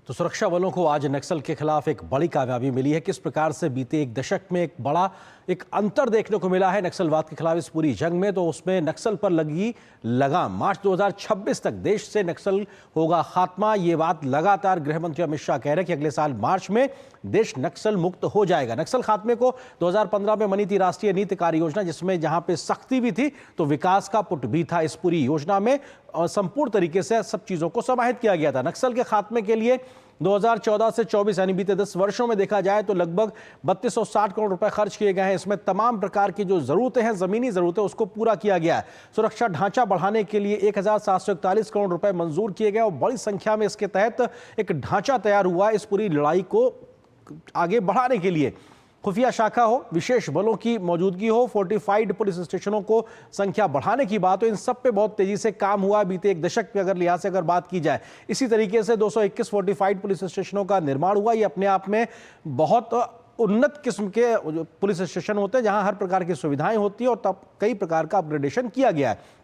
तो सुरक्षा बलों को आज नक्सल के खिलाफ एक बड़ी कामयाबी मिली है। किस प्रकार से बीते एक दशक में एक बड़ा अंतर देखने को मिला है नक्सलवाद के खिलाफ इस पूरी जंग में, तो उसमें नक्सल पर लगी लगाम। मार्च 2026 तक देश से नक्सल होगा खात्मा। ये बात लगातार गृह मंत्री अमित शाह कह रहे हैं कि अगले साल मार्च में देश नक्सल मुक्त हो जाएगा। नक्सल खात्मे को 2015 में बनी थी राष्ट्रीय नीति कार्य योजना, जिसमें जहां पे सख्ती भी थी तो विकास का पुट भी था। इस पूरी योजना में और संपूर्ण तरीके से सब चीजों को समाहित किया गया था। नक्सल के खात्मे के लिए 2014 से 24 यानी बीते 10 वर्षों में देखा जाए तो लगभग 3260 करोड़ रुपए खर्च किए गए हैं। इसमें तमाम प्रकार की जो जरूरतें हैं, जमीनी जरूरतें, उसको पूरा किया गया है। सुरक्षा ढांचा बढ़ाने के लिए 1741 करोड़ रुपए मंजूर किए गए और बड़ी संख्या में इसके तहत एक ढांचा तैयार हुआ इस पूरी लड़ाई को आगे बढ़ाने के लिए। खुफिया शाखा हो, विशेष बलों की मौजूदगी हो, फोर्टिफाइड पुलिस स्टेशनों को संख्या बढ़ाने की बात हो, इन सब पे बहुत तेजी से काम हुआ बीते एक दशक के लिहाज से अगर बात की जाए। इसी तरीके से 221 फोर्टिफाइड पुलिस स्टेशनों का निर्माण हुआ। ये अपने आप में बहुत उन्नत किस्म के पुलिस स्टेशन होते हैं जहां हर प्रकार की सुविधाएं होती है और तब कई प्रकार का अपग्रेडेशन किया गया है।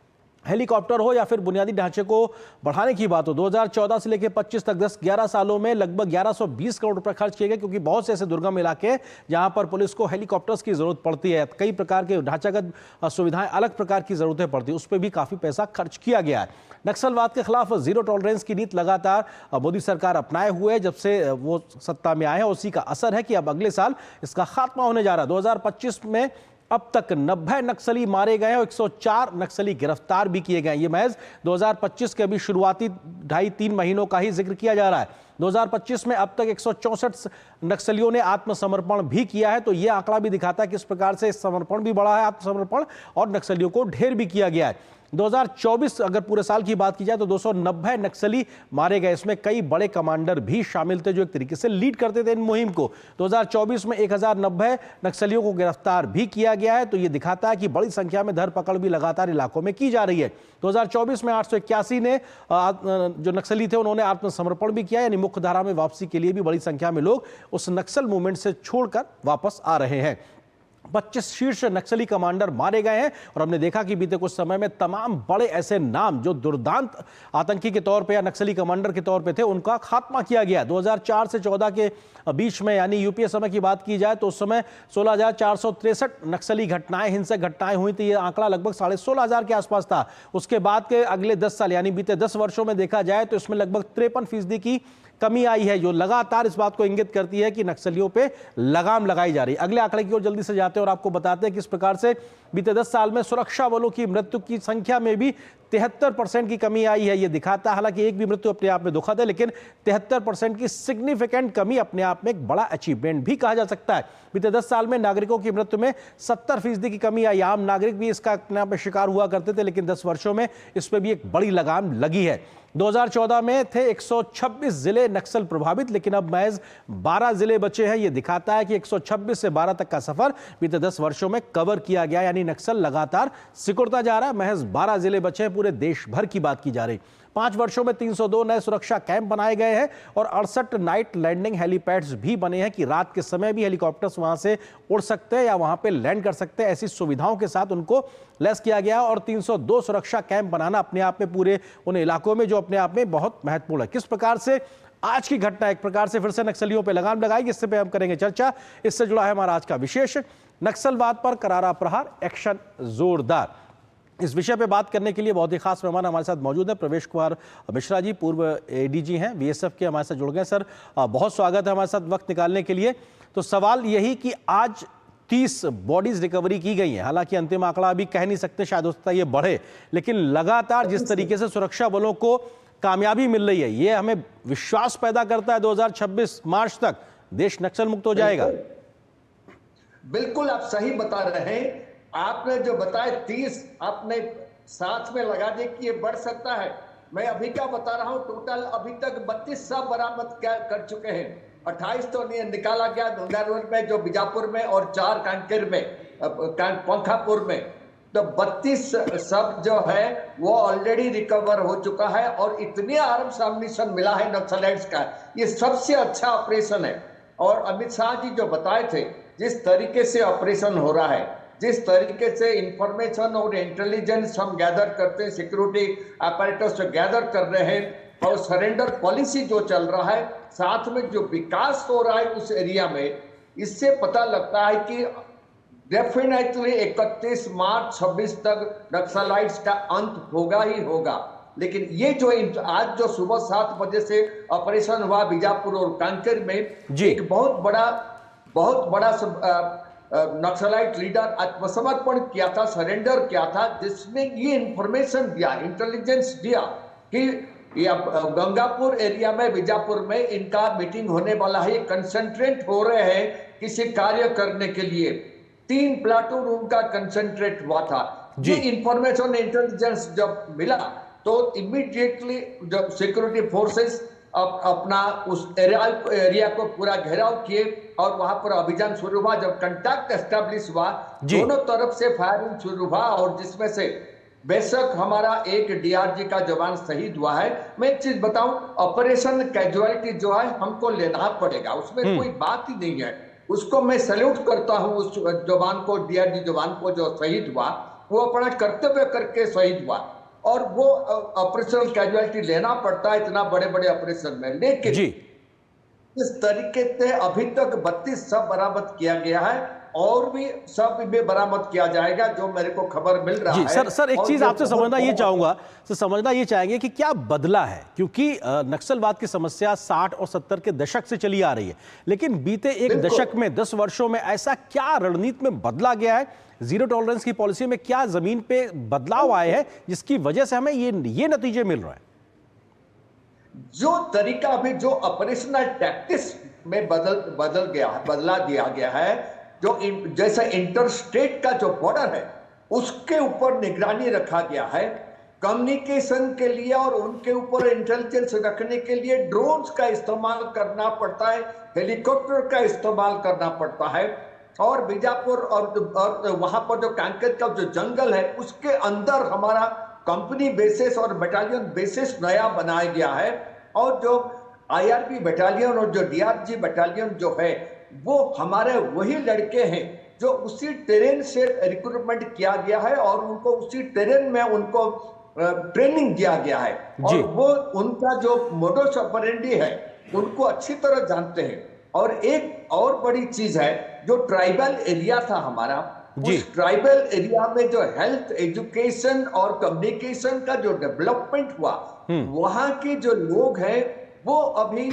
हेलीकॉप्टर हो या फिर बुनियादी ढांचे को बढ़ाने की बात हो, 2014 से लेकर 25 तक 10-11 सालों में लगभग 1120 करोड़ रुपए खर्च किए गए, क्योंकि बहुत से ऐसे दुर्गम इलाके हैं जहां पर पुलिस को हेलीकॉप्टर्स की जरूरत पड़ती है। कई प्रकार के ढांचागत सुविधाएं, अलग प्रकार की जरूरतें पड़ती है, उस पर भी काफी पैसा खर्च किया गया है। नक्सलवाद के खिलाफ जीरो टॉलरेंस की नीति लगातार मोदी सरकार अपनाए हुए है जब से वो सत्ता में आए हैं। उसी का असर है कि अब अगले साल इसका खात्मा होने जा रहा है। 2025 में अब तक 90 नक्सली मारे गए और 104 नक्सली गिरफ्तार भी किए गए। ये महज 2025 के अभी शुरुआती 2.5-3 महीनों का ही जिक्र किया जा रहा है। 2025 में अब तक 164 नक्सलियों ने आत्मसमर्पण भी किया है। तो यह आंकड़ा भी दिखाता है किस प्रकार से समर्पण भी बढ़ा है, आत्मसमर्पण, और नक्सलियों को ढेर भी किया गया है। 2024 अगर पूरे साल की बात की जाए तो 290 नक्सली मारे गए। इसमें कई बड़े कमांडर भी शामिल थे जो एक तरीके से लीड करते थे इन मुहिम को। 2024 में 1090 नक्सलियों को गिरफ्तार भी किया गया है। तो यह दिखाता है कि बड़ी संख्या में धरपकड़ भी लगातार इलाकों में की जा रही है। 2024 में 881 ने जो नक्सली थे उन्होंने आत्मसमर्पण भी किया, यानी मुख्य धारा में वापसी के लिए भी बड़ी संख्या में लोग उस नक्सल मूवमेंट से छोड़कर वापस आ रहे हैं। 25 शीर्ष नक्सली कमांडर मारे गए हैं और हमने देखा कि बीते कुछ समय में तमाम बड़े ऐसे नाम जो दुर्दांत आतंकी के तौर पे या नक्सली कमांडर के तौर पे थे, उनका खात्मा किया गया। 2004 से 14 के बीच में यानी यूपीए समय की बात की जाए तो उस समय 16,463 नक्सली घटनाएं, हिंसक घटनाएं हुई थी। यह आंकड़ा लगभग 16,500 के आसपास था। उसके बाद के अगले 10 साल यानी बीते 10 वर्षों में देखा जाए तो इसमें लगभग 53% की कमी आई है, जो लगातार इस बात को इंगित करती है कि नक्सलियों पे लगाम लगाई जा रही है। अगले आंकड़े की ओर जल्दी से जाते हैं और आपको बताते हैं किस प्रकार से बीते 10 साल में सुरक्षा बलों की मृत्यु की संख्या में भी 73% की कमी आई है। यह दिखाता है, हालांकि एक भी मृत्यु अपने आप में दुखद है, लेकिन 73% की सिग्निफिकेंट कमी अपने आप में एक बड़ा अचीवमेंट भी कहा जा सकता है। बीते 10 साल में नागरिकों की मृत्यु में 70% की कमी आई। आम नागरिक भी इसका अपने आप में शिकार हुआ करते थे, लेकिन 10 वर्षों में इस पर भी एक बड़ी लगाम लगी है। 2014 में थे 126 जिले नक्सल प्रभावित, लेकिन अब महज 12 जिले बचे हैं। यह दिखाता है कि 126 से 12 तक का सफर बीते 10 वर्षों में कवर किया गया, यानी नक्सल लगातार सिकुड़ता जा रहा है। महज 12 जिले बचे हैं, पूरे देश भर की बात की जा रही। 5 वर्षों में 302 नए सुरक्षा कैंप बनाए गए हैं और 68 नाइट लैंडिंग हेलीपैड्स भी बने हैं कि रात के समय भी हेलीकॉप्टर्स वहां से उड़ सकते हैं या वहां पे लैंड कर सकते हैं। ऐसी सुविधाओं के साथ उनको लैस किया गया और 302 सुरक्षा कैंप बनाना अपने आप में पूरे उन इलाकों में जो अपने आप में बहुत महत्वपूर्ण है। किस प्रकार से आज की घटना एक प्रकार से फिर से नक्सलियों पर लगाम लगाएगी, इससे पे हम करेंगे चर्चा। इससे जुड़ा है हमारा आज का विशेष, नक्सलवाद पर करारा प्रहार, एक्शन जोरदार। इस विषय पे बात करने के लिए बहुत ही खास मेहमान हमारे साथ मौजूद है। प्रवेश कुमार मिश्रा जी, पूर्व एडीजी हैं, बीएसएफ के, हमारे साथ जुड़ गए। सर बहुत स्वागत है हमारे साथ वक्त निकालने के लिए। तो सवाल यही कि आज 30 बॉडीज रिकवरी की गई हैं, हालांकि अंतिम आंकड़ा अभी कह नहीं सकते, शायद हो सकता है ये बढ़े, लेकिन लगातार जिस तरीके से सुरक्षा बलों को कामयाबी मिल रही है, ये हमें विश्वास पैदा करता है 2026 मार्च तक देश नक्सल मुक्त हो जाएगा। बिल्कुल आप सही बता रहे हैं। आपने जो बताया 30 आपने साथ में लगा दिए कि ये बढ़ सकता है। मैं अभी क्या बता रहा हूं, टोटल अभी तक 32 शव बरामद कर चुके हैं। 28 तो निकाला गया गंगानगर में, जो बीजापुर में, और 4 कांकेर में, पंखापुर में। तो 32 शव जो है वो ऑलरेडी रिकवर हो चुका है और इतने आर्म्स एम्युनिशन मिला है नक्सलाइट्स का, ये सबसे अच्छा ऑपरेशन है। और अमित शाह जी जो बताए थे, जिस तरीके से ऑपरेशन हो रहा है, जिस तरीके से इंफॉर्मेशन और इंटेलिजेंस हम गैदर करते हैं, सिक्योरिटी अपैरेटस गैदर कर रहे हैं, और सरेंडर पॉलिसी जो चल रहा है, साथ में जो विकास हो रहा है उस एरिया में, इससे पता लगता है कि डेफिनेटली 31 मार्च 26 तक नक्सलाइट्स का अंत होगा ही होगा। लेकिन ये जो आज जो सुबह 7 बजे से ऑपरेशन हुआ बीजापुर और कांकेर में, एक बहुत बड़ा नक्सलाइट लीडर आत्मसमर्पण किया था, सरेंडर किया था, जिसने ये इंफॉर्मेशन दिया, इंटेलिजेंस दिया कि गंगापुर एरिया में, बीजापुर में इनका मीटिंग होने वाला है, कंसंट्रेट हो रहे हैं किसी कार्य करने के लिए। 3 प्लाटून उनका कंसंट्रेट हुआ था। ये इंफॉर्मेशन इंटेलिजेंस जब मिला तो इमीडिएटली जब सिक्योरिटी फोर्सेस अपना उस एरिया को पूरा घेराव किए और वहां पर अभियान शुरू हुआ। जब कंटैक्ट एस्टेब्लिश हुआ, दोनों तरफ से फायरिंग शुरू हुआ और जिसमें से बेशक हमारा एक डीआरजी का जवान शहीद हुआ है। मैं एक चीज बताऊं, ऑपरेशन कैजुअलिटी जो है हमको लेना पड़ेगा, उसमें कोई बात ही नहीं है। उसको मैं सैल्यूट करता हूं उस जवान को, डीआरजी जवान को जो शहीद हुआ, वो अपना कर्तव्य करके शहीद हुआ और वो ऑपरेशनल कैजुअलिटी लेना पड़ता है इतना बड़े बड़े ऑपरेशन में। लेकिन इस तरीके से अभी तक 32 सब बरामद किया गया है और भी सब में बरामद किया जाएगा, जो मेरे को खबर मिल रहा है। सर एक चीज आपसे समझना ये चाहेंगे कि क्या बदला है, क्योंकि नक्सलवाद की समस्या 60 और 70 के दशक से चली आ रही है, लेकिन बीते एक दशक में 10 वर्षों में ऐसा क्या रणनीति में बदला गया है, जीरो टॉलरेंस की पॉलिसी में क्या जमीन पे बदलाव आए हैं जिसकी वजह से हमें ये नतीजे मिल रहे हैं? जो तरीका अभी जो ऑपरेशनल टैक्टिक्स में बदला दिया गया है, जो जैसे इंटर स्टेट का जो बॉर्डर है उसके ऊपर निगरानी रखा गया है, कम्युनिकेशन के लिए और उनके ऊपर इंटेलिजेंस रखने के लिए ड्रोन्स का इस्तेमाल करना पड़ता है, हेलीकॉप्टर का इस्तेमाल करना पड़ता है। और बीजापुर और वहां पर जो कांकेर का जो जंगल है उसके अंदर हमारा कंपनी बेसिस और बटालियन बेसिस नया बनाया गया है। और जो आईआरबी बटालियन और जो डीआरजी बटालियन जो है वो हमारे वही लड़के हैं जो उसी टेरेन से रिक्रूटमेंट किया गया है और उनको उसी टेरेन में उनको ट्रेनिंग दिया गया है और वो उनका जो मोडस ऑपरेंडी है उनको अच्छी तरह जानते हैं। और एक और बड़ी चीज है, जो ट्राइबल एरिया था हमारा, उस ट्राइबल एरिया में जो हेल्थ, एजुकेशन और कम्युनिकेशन का जो डेवलपमेंट हुआ, वहां के जो लोग हैं वो अभी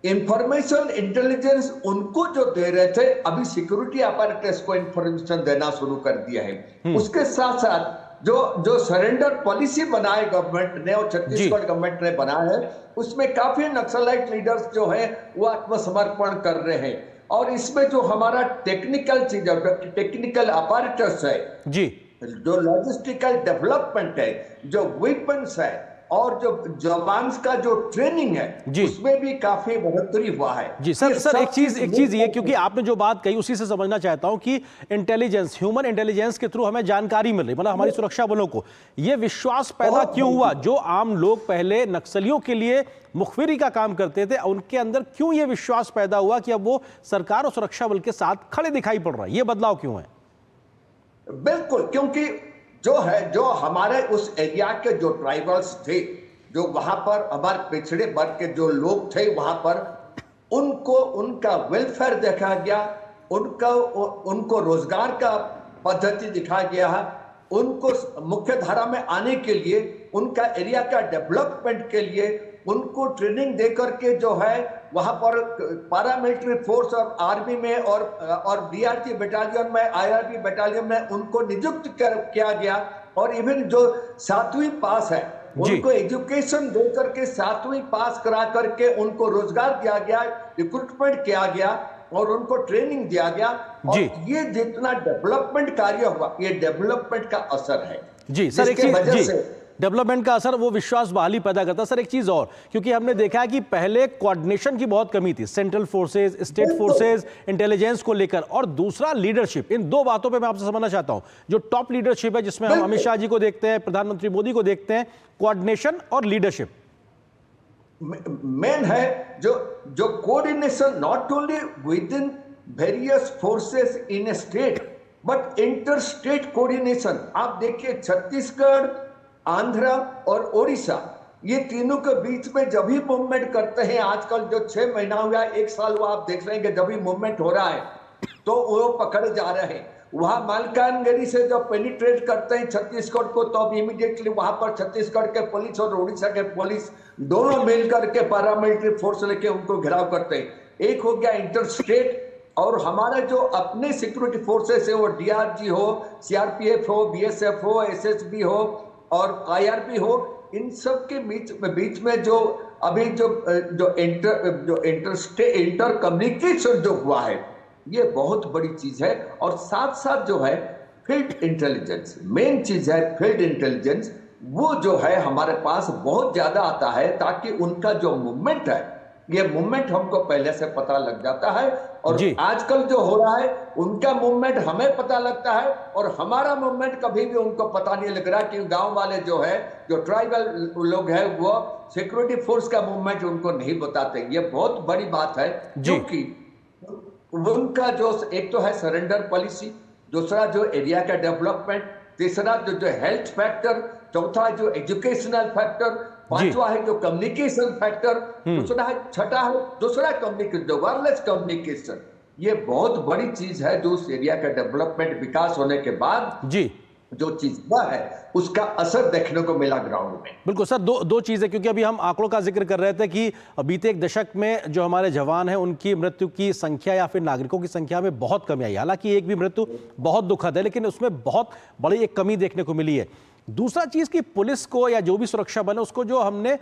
इंफॉर्मेशन इंटेलिजेंस उनको जो दे रहे थे, अभी सिक्योरिटी अपैरेटस को इंफॉर्मेशन देना शुरू कर दिया है। उसके साथ साथ जो सरेंडर पॉलिसी बनाए गवर्नमेंट ने और छत्तीसगढ़ गवर्नमेंट ने बनाया है, उसमें काफी नक्सलाइट लीडर्स जो है वो आत्मसमर्पण कर रहे हैं। और इसमें जो हमारा टेक्निकल चीज है, टेक्निकल अपैरेटस है, जो लॉजिस्टिकल डेवलपमेंट है, जो वेपन्स है और जो जवान का जो ट्रेनिंग है, उसमें भी काफी बढ़ोतरी हुआ है। जी सर एक चीज ये, क्योंकि आपने जो बात कही उसी से समझना चाहता हूं कि इंटेलिजेंस, ह्यूमन इंटेलिजेंस के थ्रू हमें जानकारी मिल रही, मतलब हमारी सुरक्षा बलों को ये विश्वास पैदा क्यों हुआ? जो आम लोग पहले नक्सलियों के लिए मुखबिरी का काम करते थे, उनके अंदर क्यों ये विश्वास पैदा हुआ कि अब वो सरकार और सुरक्षा बल के साथ खड़े दिखाई पड़ रहा है? ये बदलाव क्यों है? बिल्कुल, क्योंकि जो हमारे उस एरिया के जो ट्राइबल्स थे, जो वहां पर हमारे पिछड़े वर्ग के जो लोग थे, वहां पर उनको उनका वेलफेयर देखा गया, उनको रोजगार का पद्धति दिखाया गया है, उनको मुख्य धारा में आने के लिए, उनका एरिया का डेवलपमेंट के लिए उनको ट्रेनिंग देकर के जो है वहां पर पैरामिलिट्री फोर्स और आर्मी में और डीआरजी बटालियन में, आईआरबी बटालियन में उनको नियुक्त किया गया। और इवन जो 7वीं पास है उनको एजुकेशन दे करके 7वीं पास करा करके उनको रोजगार दिया गया, रिक्रूटमेंट किया गया और उनको ट्रेनिंग दिया गया। और ये जितना डेवलपमेंट कार्य हुआ, ये डेवलपमेंट का असर है। जी सर, एक चीज डेवलपमेंट का असर वो विश्वास बहाली पैदा करता है। सर एक चीज और, क्योंकि हमने देखा है कि पहले कोऑर्डिनेशन की बहुत कमी थी, central forces, state forces, intelligence को लेकर, और दूसरा लीडरशिप। इन दो बातों पे मैं आपसे समझना चाहता हूं। जो टॉप लीडरशिप है, जिसमें हम अमित शाह जी को देखते हैं, प्रधानमंत्री मोदी को देखते हैं, कोऑर्डिनेशन और लीडरशिप मेन है। जो coordination not only with in various forces in A state but inter state coordination. आप देखिए छत्तीसगढ़, आंध्र और ओडिशा, ये तीनों के बीच में जब भी मूवमेंट करते हैं, आजकल जो 6 महीना हुआ, 1 साल हुआ, आप देख रहे हैं कि जब भी मूवमेंट हो रहा है तो वो पकड़े जा रहे हैं। वहां मालकानगिरी से जब पेनिट्रेट करते हैं छत्तीसगढ़ को, तो अब इमीडिएटली वहां पर छत्तीसगढ़ के पुलिस और उड़ीसा के पुलिस दोनों मिलकर के पैरामिलिट्री फोर्स लेके उनको घेराव करते हैं। एक हो गया इंटर स्टेट, और हमारा जो अपने सिक्योरिटी फोर्सेस है, वो डीआरजी हो, सीआरपीएफ हो, बीएसएफ हो, एसएसबी हो और आईआरबी हो, इन सब के बीच में जो अभी जो इंटर कम्युनिकेशन जो हुआ है, ये बहुत बड़ी चीज है। और साथ साथ जो है फील्ड इंटेलिजेंस, मेन चीज है फील्ड इंटेलिजेंस, वो जो है हमारे पास बहुत ज्यादा आता है, ताकि उनका जो मूवमेंट है, ये मूवमेंट हमको पहले से पता लग जाता है। और आजकल जो हो रहा है, उनका मूवमेंट हमें पता लगता है और हमारा मूवमेंट कभी भी उनको पता नहीं लग रहा, कि गांव वाले जो है, जो ट्राइबल लोग हैं, वो सिक्योरिटी फोर्स का मूवमेंट उनको नहीं बताते। ये बहुत बड़ी बात है, क्योंकि उनका जो एक तो है सरेंडर पॉलिसी, दूसरा जो एरिया का डेवलपमेंट, तीसरा जो हेल्थ फैक्टर, चौथा जो एजुकेशनल फैक्टर, पांचवा है जो कम्युनिकेशन फैक्टर, दूसरा है, छठा है दूसरा कम्युनिकेशन, जो वायरलेस कम्युनिकेशन। ये बहुत बड़ी चीज है, जो उस एरिया का डेवलपमेंट विकास होने के बाद जो चीज हुआ है, उसका असर देखने को मिला ग्राउंड में। बिल्कुल सर, दो चीजें, क्योंकि अभी हम आंकड़ों का जिक्र कर रहे थे कि बीते एक दशक में जो हमारे जवान हैं, उनकी मृत्यु की संख्या या फिर नागरिकों की संख्या में बहुत कमी आई। हालांकि एक भी मृत्यु बहुत दुखद है, लेकिन उसमें बहुत बड़ी एक कमी देखने को मिली है। दूसरा चीज कि पुलिस को या जो भी सुरक्षा बल है, उसको जो हमने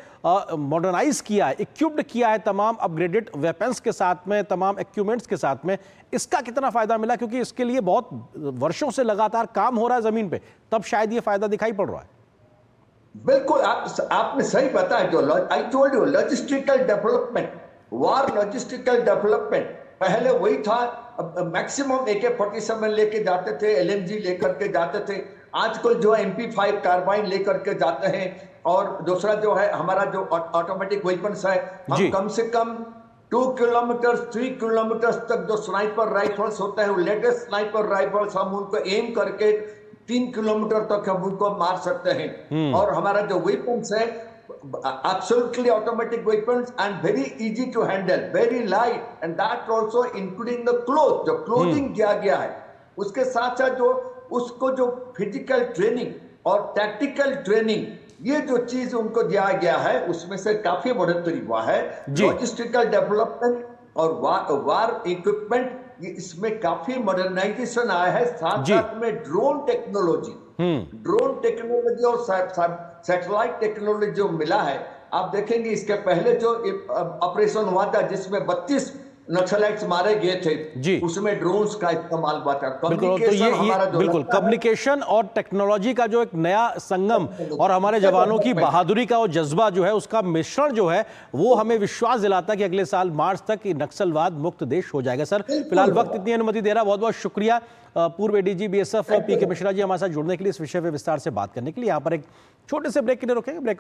मॉडर्नाइज किया है, इक्विप्ड किया है तमाम अपग्रेडेड वेपन्स के साथ में, तमाम इक्विपमेंट्स के साथ में, इसका कितना फायदा मिला? क्योंकि इसके लिए बहुत वर्षों से लगातार काम हो रहा है जमीन पे, तब शायद ये फायदा दिखाई पड़ रहा है। बिल्कुल, आपने सही बताया। जो I told you, logistical development, war logistical development, पहले वही था। मैक्सिमम AK-47 लेके जाते थे, LMG लेकर के जाते थे। आजकल जो MP5 कार्बाइन लेकर के जाते हैं। और दूसरा जो है हमारा जो ऑटोमेटिक वेपन्स है, हम कम से कम 2 किलोमीटर 3 किलोमीटर तक जो स्नाइपर राइफल्स होते हैं, लेटेस्ट स्नाइपर राइफल्स, हम उनको एम करके 3 किलोमीटर तक हम उनको मार सकते हैं। और हमारा जो वेपन्स है, absolutely automatic weapons and very easy to handle, very light, and that also including the clothes, जो क्लोथिंग दिया गया है, उसके साथ साथ जो उसको जो फिजिकल ट्रेनिंग और टैक्टिकल ट्रेनिंग, ये जो चीज उनको दिया गया है, उसमें से काफी बढ़ोतरी हुआ है। लॉजिस्टिकल डेवलपमेंट और वार इक्विपमेंट, इसमें काफी मॉडर्नाइजेशन आया है। साथ साथ में ड्रोन टेक्नोलॉजी और सैटेलाइट टेक्नोलॉजी जो मिला है। आप देखेंगे इसके पहले जो ऑपरेशन हुआ था, जिसमें 32 नक्सलाइट्स मारे गए थे, उसमें ड्रोन्स का इस्तेमाल हुआ था। बिल्कुल, कम्युनिकेशन और टेक्नोलॉजी का जो एक नया संगम और हमारे जवानों की बहादुरी का और जज्बा जो है, उसका मिश्रण जो है, वो हमें विश्वास दिलाता है कि अगले साल मार्च तक नक्सलवाद मुक्त देश हो जाएगा। सर, फिलहाल वक्त इतनी अनुमति दे रहा, बहुत बहुत शुक्रिया। पूर्व ADG BSF PK Mishra ji हमारे साथ जुड़ने के लिए, इस विषय पर विस्तार से बात करने के लिए। यहाँ पर एक छोटे से ब्रेक के लिए रुकेंगे। ब्रेक